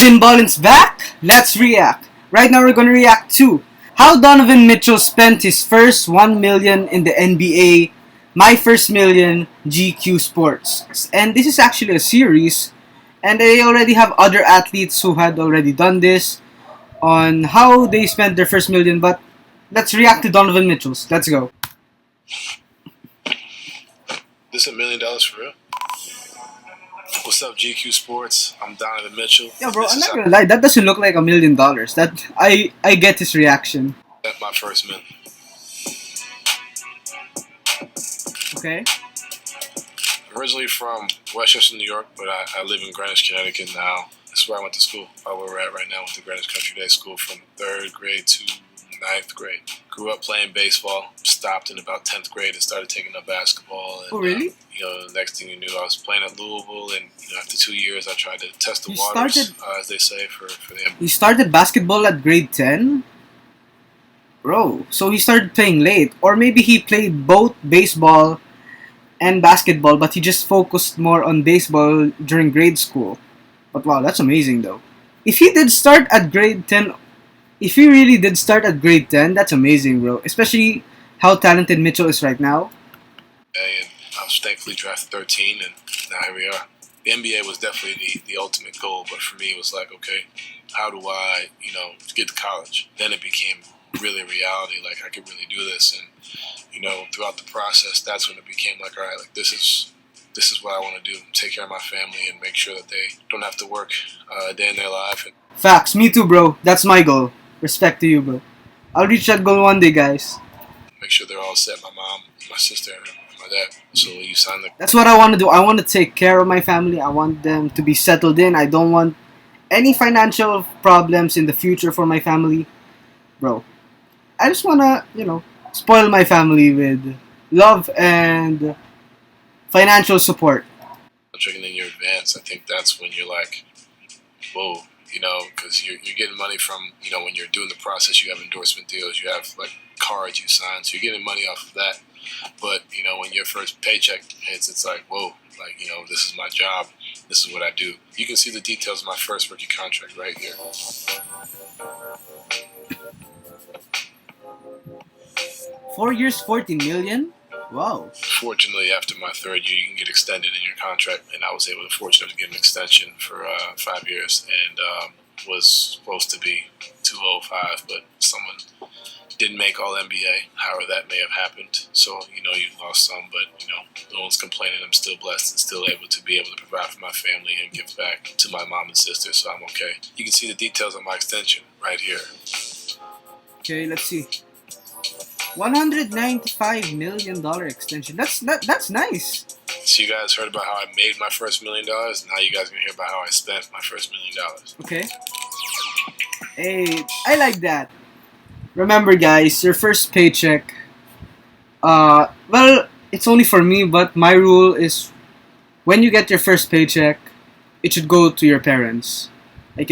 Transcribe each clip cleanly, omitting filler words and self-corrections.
Ballin's back. Let's react. Right now we're gonna react to how Donovan Mitchell spent his first 1 million in the NBA, My First Million GQ Sports. And this is actually a series, and they already have other athletes who had already done this on how they spent their first million, but let's react to Donovan Mitchell's. Let's go. This $1 million for real? What's up, GQ Sports? I'm Donovan Mitchell. Yeah, bro, I'm not gonna lie, that doesn't look like $1 million. That I get his reaction. That's my first million. Okay. Originally from Westchester, New York, but I live in Greenwich, Connecticut now. That's where I went to school. Where we're at right now with the Greenwich Country Day School from 3rd grade to 9th grade. Grew up playing baseball, stopped in about 10th grade and started taking up basketball. And, oh, really? The next thing you knew, I was playing at Louisville, and after 2 years, I tried to test the waters, as they say, for them. You started basketball at grade 10? Bro, so he started playing late. Or maybe he played both baseball and basketball, but he just focused more on baseball during grade school. But wow, that's amazing though. If he did start at grade 10, if he really did start at grade 10, that's amazing, bro. Especially how talented Mitchell is right now. And I was thankfully drafted 13, and now here we are. The NBA was definitely the ultimate goal, but for me it was like, okay, how do I, get to college? Then it became really a reality, like I could really do this, and throughout the process, that's when it became like, all right, like this is what I want to do, take care of my family and make sure that they don't have to work a day in their life. Facts, me too, bro. That's my goal. Respect to you, bro. I'll reach that goal one day, guys. Make sure they're all set, my mom, my sister, and my dad. So you sign the... That's what I want to do. I want to take care of my family. I want them to be settled in. I don't want any financial problems in the future for my family. Bro, I just want to, spoil my family with love and financial support. Checking in your advance, I think that's when you're like, whoa, because you're getting money from, when you're doing the process, you have endorsement deals, you have like cards you sign, so you're getting money off of that. But, when your first paycheck hits, it's like, whoa, like, this is my job, this is what I do. You can see the details of my first rookie contract right here. 4 years, 14 million? Wow. Fortunately, after my 3rd year, you can get extended in your contract, and I was fortunate to get an extension for 5 years, and was supposed to be 205, but someone didn't make All NBA. However, that may have happened. So, you lost some, but, no one's complaining. I'm still blessed and still able to provide for my family and give back to my mom and sister, so I'm okay. You can see the details of my extension right here. Okay, let's see. $195 million extension. That's nice. So you guys heard about how I made my first $1 million, and now you guys are going to hear about how I spent my first $1 million. Okay. Hey, I like that. Remember, guys, your first paycheck, well, it's only for me, but my rule is when you get your first paycheck, it should go to your parents. Like,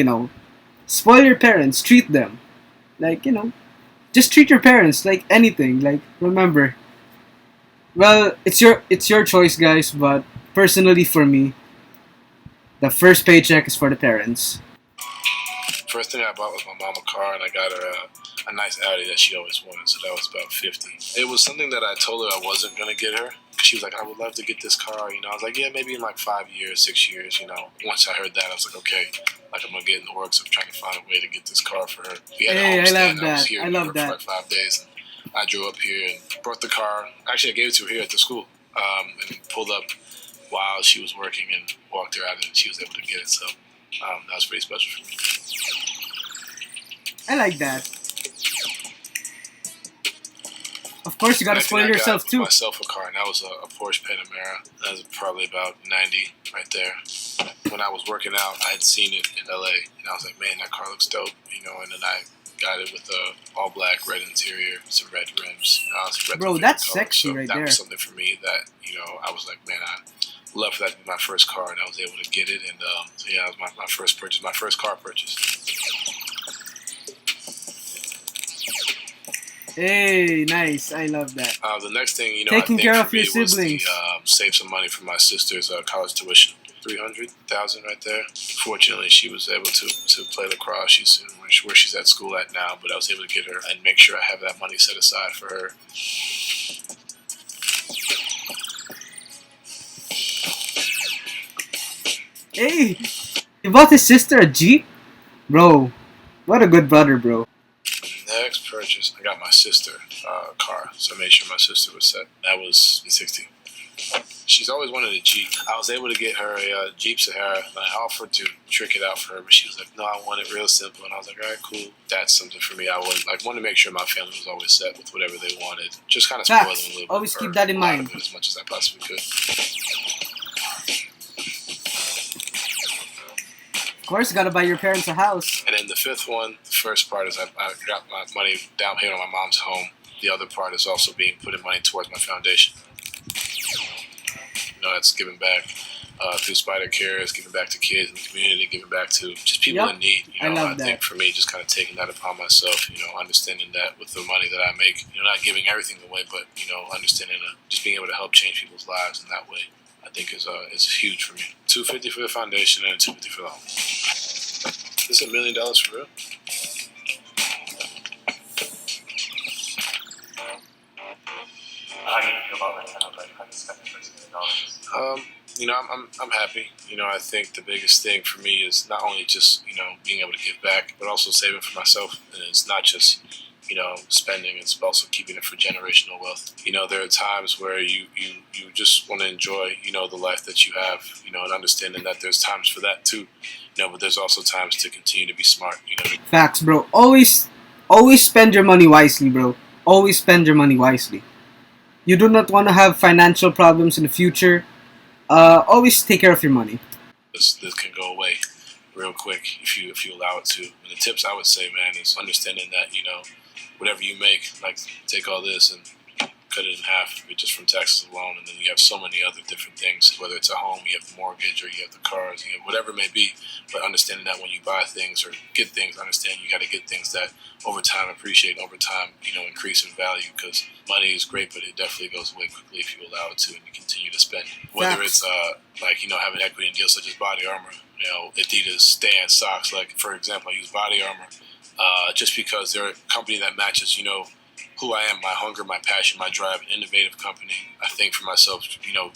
spoil your parents, treat them. Like, just treat your parents like anything. Like, remember, well, it's your choice, guys, but personally for me, the first paycheck is for the parents. First thing I bought was my mom a car, and I got her a nice Audi that she always wanted, so that was about $50. It was something that I told her I wasn't going to get her. She was like, I would love to get this car, I was like, yeah, maybe in like 5 years, 6 years, Once I heard that, I was like, okay, like I'm going to get in the works of trying to find a way to get this car for her. We had a homestand. I was here in New York for like 5 days, and I drove up here and brought the car. Actually, I gave it to her here at the school, and pulled up while she was working and walked her out, and she was able to get it, so that was pretty special for me. I like that. Of course, you gotta spoil yourself too. I got myself a car, and that was a Porsche Panamera. That was probably about 90 right there. When I was working out, I had seen it in LA, and I was like, man, that car looks dope, and then I got it with a all black red interior, some red rims. Bro, that's sexy, so right that there. That was something for me that I was like, man, I love for that to be my first car, and I was able to get it, and so yeah, it was my first purchase, my first car purchase. Hey, nice. I love that. The next thing, taking I think care for of your me siblings. was save some money for my sister's college tuition. $300,000 right there. Fortunately, she was able to play lacrosse. She's where she's at school at now, but I was able to get her and make sure I have that money set aside for her. Hey, he bought his sister a Jeep? Bro, what a good brother, bro. Next purchase, I got my sister a car, so I made sure my sister was set. That was 60. She's always wanted a Jeep. I was able to get her a Jeep Sahara, and I offered to trick it out for her, but she was like, "No, I want it real simple." And I was like, "All right, cool. That's something for me." I wanted to make sure my family was always set with whatever they wanted. Just kind of spoil them a little bit. Always keep that in mind. As much as I possibly could. Of course, gotta buy your parents a house. And then the fifth one, the first part is I got my money down payment on my mom's home. The other part is also putting money towards my foundation. That's giving back through Spider Cares, giving back to kids in the community, giving back to just people in need. I think for me, just kind of taking that upon myself, understanding that with the money that I make, not giving everything away, but, understanding just being able to help change people's lives in that way, I think is huge for me. $250 for the foundation and $250 for the home. This is $1 million for real? How do you feel about that kind of how to spend $1 million? I'm happy. I think the biggest thing for me is not only just, being able to give back, but also saving for myself. And it's not just, spending, it's also keeping it for generational wealth. There are times where you just want to enjoy, the life that you have, and understanding that there's times for that too. But there's also times to continue to be smart, Facts, bro. Always spend your money wisely, bro. Always spend your money wisely. You do not want to have financial problems in the future. Always take care of your money. This can go away real quick if you allow it to. And the tips I would say, man, is understanding that, whatever you make, like take all this and cut it in half just from taxes alone, and then you have so many other different things, whether it's a home, you have the mortgage, or you have the cars, whatever it may be. But understanding that when you buy things or get things, understand you got to get things that over time appreciate, over time, increase in value, because money is great, but it definitely goes away quickly if you allow it to and you continue to spend. Whether it's having equity in deals such as Body Armor, Adidas, Stan, socks. Like, for example, I use Body Armor just because they're a company that matches, who I am, my hunger, my passion, my drive, an innovative company. I think for myself,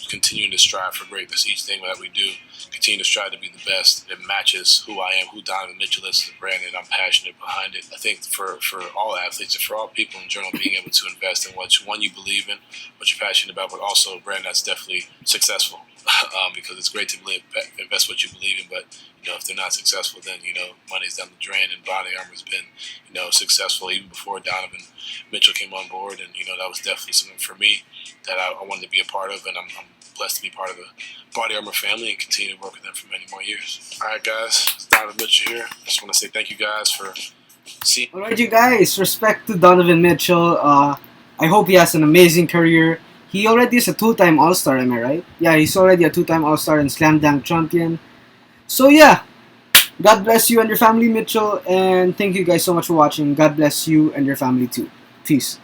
continuing to strive for greatness, each thing that we do, continue to strive to be the best. It matches who I am, who Donovan Mitchell is as a brand, and I'm passionate behind it. I think for all athletes and for all people in general, being able to invest in what you believe in, what you're passionate about, but also a brand that's definitely successful. Because it's great to invest what you believe in, but if they're not successful, then money's down the drain. And Body Armor's been successful even before Donovan Mitchell came on board, and that was definitely something for me that I wanted to be a part of, and I'm blessed to be part of the Body Armor family and continue to work with them for many more years. All right, guys, it's Donovan Mitchell here. I just want to say thank you guys for seeing. All right, you guys, respect to Donovan Mitchell. I hope he has an amazing career. He already is a two-time All-Star, am I right? Yeah, he's already a two-time All-Star and Slam Dunk champion. So yeah, God bless you and your family, Mitchell, and thank you guys so much for watching. God bless you and your family too. Peace.